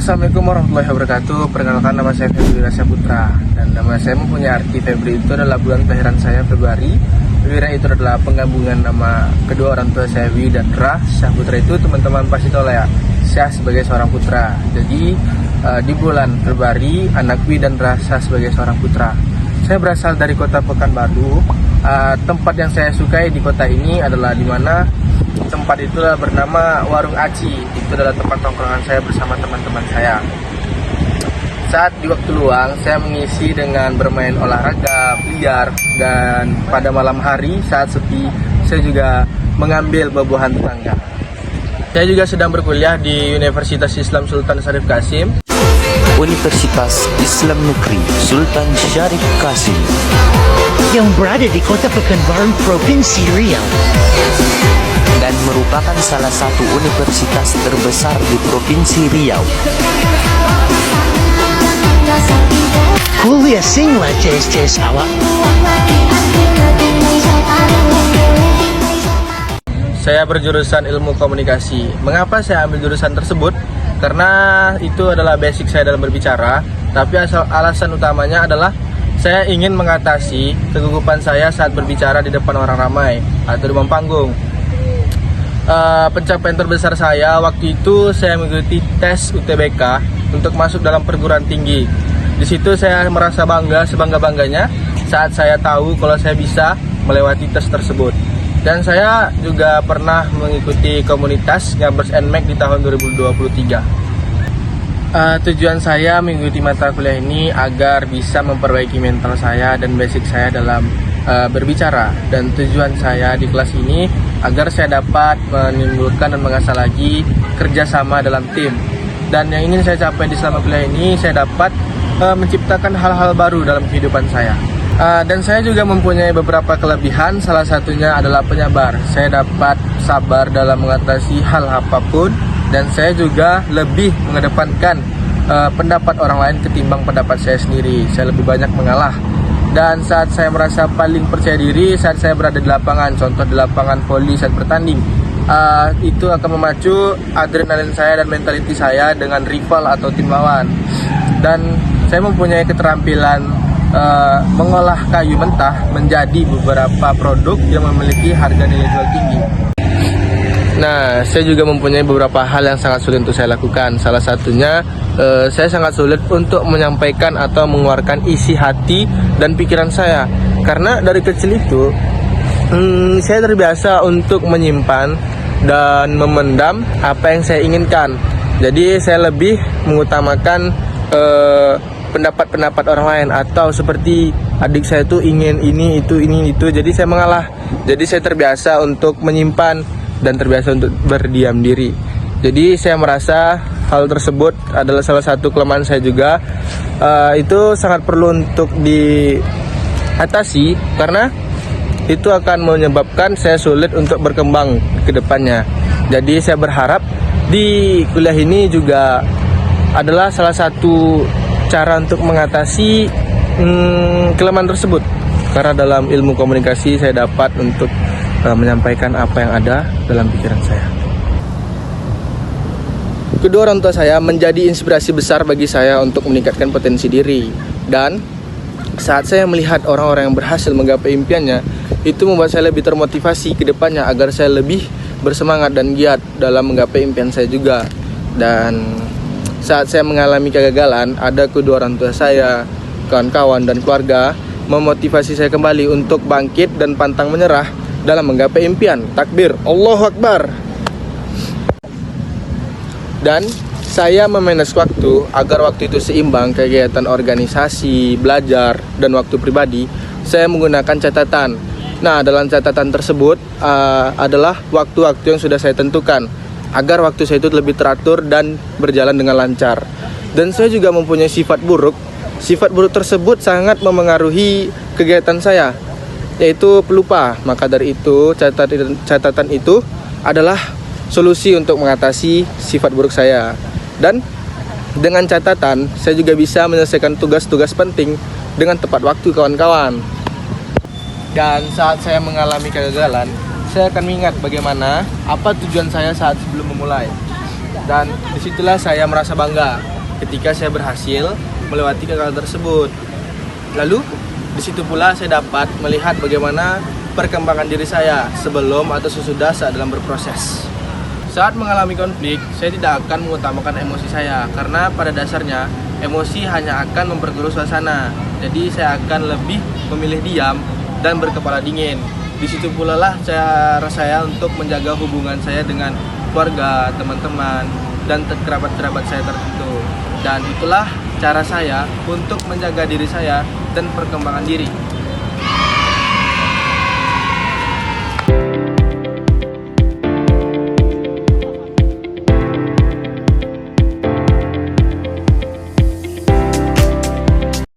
Assalamualaikum warahmatullahi wabarakatuh. Perkenalkan, nama saya Febri Rasya Putra. Dan nama saya mempunyai arti. Febri itu adalah bulan kelahiran saya, Februari. Febri itu adalah penggabungan nama kedua orang tua saya, Wi dan Ra. Syah Putra itu teman-teman pasti tahu lah ya, Syah sebagai seorang putra. Jadi di bulan Februari, anak Wi dan Ra Syah sebagai seorang putra. Saya berasal dari kota Pekanbaru. Tempat yang saya sukai di kota ini adalah di mana tempat itu bernama Warung Aci. Itu adalah tempat tongkrongan saya bersama teman-teman saya. Saat di waktu luang, saya mengisi dengan bermain olahraga, biliar, dan pada malam hari saat sepi, saya juga mengambil buah-buahan tetangga. Saya juga sedang berkuliah di Universitas Islam Sultan Syarif Qasim. Universitas Islam Negeri Sultan Syarif Qasim yang berada di kota Pekanbaru, Provinsi Riau, dan merupakan salah satu universitas terbesar di Provinsi Riau. Kuliah Singla JS awak. Saya berjurusan ilmu komunikasi. Mengapa saya ambil jurusan tersebut? Karena itu adalah basic saya dalam berbicara. Tapi alasan utamanya adalah saya ingin mengatasi kegugupan saya saat berbicara di depan orang ramai atau di depan panggung. Pencapaian terbesar saya waktu itu saya mengikuti tes UTBK untuk masuk dalam perguruan tinggi. Di situ saya merasa bangga, sebangga-bangganya saat saya tahu kalau saya bisa melewati tes tersebut. Dan saya juga pernah mengikuti komunitas Ngabers NMAC di tahun 2023. Tujuan saya mengikuti mata kuliah ini agar bisa memperbaiki mental saya dan basic saya dalam berbicara. Dan tujuan saya di kelas ini agar saya dapat menimbulkan dan mengasah lagi kerjasama dalam tim. Dan yang ingin saya capai di selama kuliah ini, saya dapat menciptakan hal-hal baru dalam kehidupan saya. Dan saya juga mempunyai beberapa kelebihan, salah satunya adalah penyabar. Saya dapat sabar dalam mengatasi hal apapun, dan saya juga lebih mengedepankan pendapat orang lain ketimbang pendapat saya sendiri. Saya lebih banyak mengalah. Dan saat saya merasa paling percaya diri, saat saya berada di lapangan, contoh di lapangan voli saat bertanding, itu akan memacu adrenalin saya dan mentaliti saya dengan rival atau tim lawan. Dan saya mempunyai keterampilan mengolah kayu mentah menjadi beberapa produk yang memiliki harga nilai jual tinggi. Nah, saya juga mempunyai beberapa hal yang sangat sulit untuk saya lakukan. Salah satunya, saya sangat sulit untuk menyampaikan atau mengeluarkan isi hati dan pikiran saya. Karena dari kecil itu, saya terbiasa untuk menyimpan dan memendam apa yang saya inginkan. Jadi saya lebih mengutamakan pendapat-pendapat orang lain, atau seperti adik saya tuh ingin ini itu, jadi saya mengalah. Jadi saya terbiasa untuk menyimpan dan terbiasa untuk berdiam diri. Jadi saya merasa hal tersebut adalah salah satu kelemahan saya juga. Itu sangat perlu untuk diatasi karena itu akan menyebabkan saya sulit untuk berkembang ke depannya. Jadi saya berharap di kuliah ini juga adalah salah satu cara untuk mengatasi kelemahan tersebut. Karena dalam ilmu komunikasi saya dapat untuk menyampaikan apa yang ada dalam pikiran saya. Kedua orang tua saya menjadi inspirasi besar bagi saya untuk meningkatkan potensi diri. Dan saat saya melihat orang-orang yang berhasil menggapai impiannya, itu membuat saya lebih termotivasi ke depannya agar saya lebih bersemangat dan giat dalam menggapai impian saya juga. Dan saat saya mengalami kegagalan, ada kedua orang tua saya, kawan-kawan dan keluarga memotivasi saya kembali untuk bangkit dan pantang menyerah dalam menggapai impian. Takbir, Allahu Akbar. Dan saya memanage waktu agar waktu itu seimbang kegiatan organisasi, belajar, dan waktu pribadi. Saya menggunakan catatan. Nah, dalam catatan tersebut adalah waktu-waktu yang sudah saya tentukan agar waktu saya itu lebih teratur dan berjalan dengan lancar. Dan saya juga mempunyai sifat buruk. Sifat buruk tersebut sangat memengaruhi kegiatan saya, yaitu pelupa. Maka dari itu, catatan itu adalah solusi untuk mengatasi sifat buruk saya. Dan dengan catatan, saya juga bisa menyelesaikan tugas-tugas penting dengan tepat waktu, kawan-kawan. Dan saat saya mengalami kegagalan, saya akan mengingat bagaimana apa tujuan saya saat sebelum memulai. Dan disitulah saya merasa bangga ketika saya berhasil melewati kegagalan tersebut. Lalu, di situ pula saya dapat melihat bagaimana perkembangan diri saya sebelum atau sesudah saat dalam berproses. Saat mengalami konflik, saya tidak akan mengutamakan emosi saya karena pada dasarnya emosi hanya akan memperkeruh suasana. Jadi saya akan lebih memilih diam dan berkepala dingin. Di situ pula lah cara saya untuk menjaga hubungan saya dengan keluarga, teman-teman, dan kerabat-kerabat saya tertentu. Dan itulah cara saya untuk menjaga diri saya dan perkembangan diri.